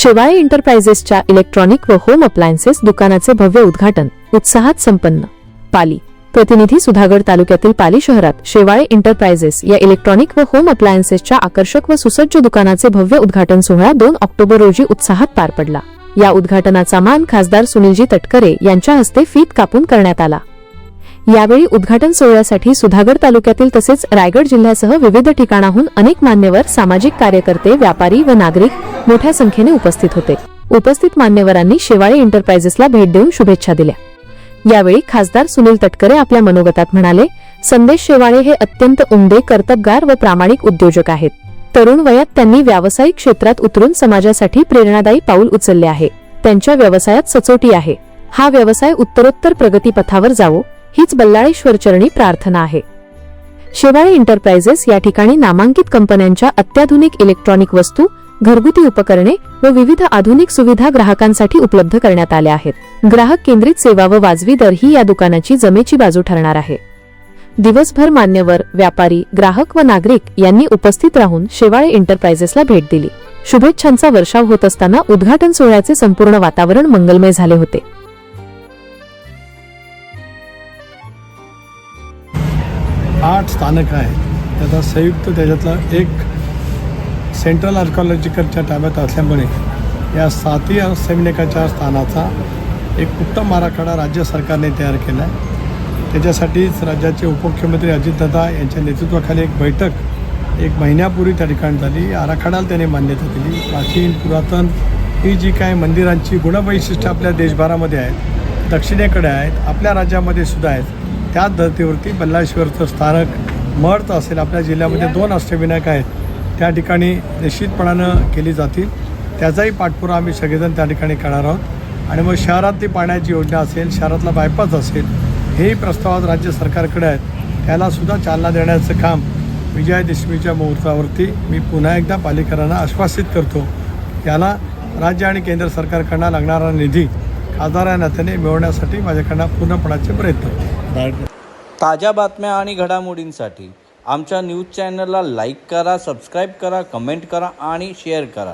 Shewale एंटरप्राइजेसच्या electronic व home appliances दुकानाचे भव्य उद्घाटन उत्साहात संपन्न। पाली प्रतिनिधी सुधागड तालुक्यातील पाली शहरात शेवाळे एंटरप्राइजेस या इलेक्ट्रॉनिक व होम अप्लायन्सेसच्या आकर्षक व सुसज्ज दुकानाचे भव्य उद्घाटन सोहळा 2 ऑक्टोबर रोजी उत्साहात पार पडला। या उद्घाटनाचा मान खासदार सुनीलजी तटकरे यांच्या हस्ते फीत कापून करण्यात आला। यावेळी उद्घाटन सोहळ्यासाठी सुधागड तालुक्यातील तसेच रायगड जिल्ह्यासह विविध ठिकाणाहून अनेक मान्यवर, सामाजिक कार्यकर्ते, व्यापारी व नागरिक मोठ्या संख्येने उपस्थित होते। उपस्थित मान्यवरांनी शेवाळे एंटरप्राइजेसला भेट देऊन शुभेच्छा दिल्या। यावेळी खासदार सुनील तटकरे आपल्या मनोगतात म्हणाले, संदेश शेवाळे हे अत्यंत उमदे, कर्तबगार व प्रामाणिक उद्योजक आहेत। तरुण वयात त्यांनी व्यावसायिक क्षेत्रात उतरून समाजासाठी प्रेरणादायी पाऊल उचलले आहे। त्यांच्या व्यवसायात सचोटी आहे। हा व्यवसाय उत्तरोत्तर प्रगतीपथावर जावो हीच बल्लाळेश्वर चरणी प्रार्थना आहे। शेवाळे एंटरप्राइजेस या ठिकाणी नामांकित कंपन्यांच्या अत्याधुनिक इलेक्ट्रॉनिक वस्तू, घरगुती उपकरणे व विविध आधुनिक सुविधा ग्राहकांसाठी उपलब्ध करण्यात आल्या आहेत। ग्राहक केंद्रित सेवा व वाजवी दर ही या दुकानाची जमेची बाजू ठरणार आहे। दिवसभर मान्यवर, व्यापारी, ग्राहक व नागरिक यांनी उपस्थित राहून शेवाळे एंटरप्राइजेसला भेट दिली। शुभेच्छांचा वर्षाव होत असताना उद्घाटन सोहळ्याचे संपूर्ण वातावरण मंगलमय झाले होते। 8 स्थानक आहे, त्याचा संयुक्त त्याच्यातलं एक सेंट्रल आर्किओलॉजिकलच्या ताब्यात असल्यामुळे या 7ही संगणकाच्या स्थानाचा एक उत्तम आराखडा राज्य सरकारने तयार केला आहे। त्याच्यासाठीच राज्याचे उपमुख्यमंत्री अजितदादा यांच्या नेतृत्वाखाली एक बैठक 1 महिन्यापूर्वी त्या ठिकाणी झाली। आराखड्याला त्याने मान्यता दिली। प्राचीन, पुरातन ही जी काय मंदिरांची गुणवैशिष्ट्ये आपल्या देशभरामध्ये आहेत, दक्षिणेकडे आहेत, आपल्या राज्यामध्ये सुद्धा आहेत, त्याच धर्तीवरती बल्लाळेश्वरचं स्थानक मर्त असेल, आपल्या जिल्ह्यामध्ये 2 अष्टविनायक आहेत, त्या ठिकाणी निश्चितपणानं केली जातील। त्याचाही पाठपुरावा आम्ही सगळेजण त्या ठिकाणी करणार आहोत। आणि मग शहरातली पाण्याची योजना असेल, शहरातला बायपास असेल, हेही प्रस्तावात राज्य सरकारकडे आहेत, त्यालासुद्धा चालना देण्याचं काम विजयादशमीच्या मुहूर्तावरती मी पुन्हा एकदा पालिकरांना आश्वासित करतो। याला राज्य आणि केंद्र सरकारकडनं लागणारा निधी खासदार या नात्याने मिळवण्यासाठी माझ्याकडनं पूर्णपणाचे प्रयत्न। ताज्या बातम्या आणि घडामोडींसाठी आमच्या न्यूज चॅनलला लाईक करा, सबस्क्राईब करा, कमेंट करा आणि शेअर करा।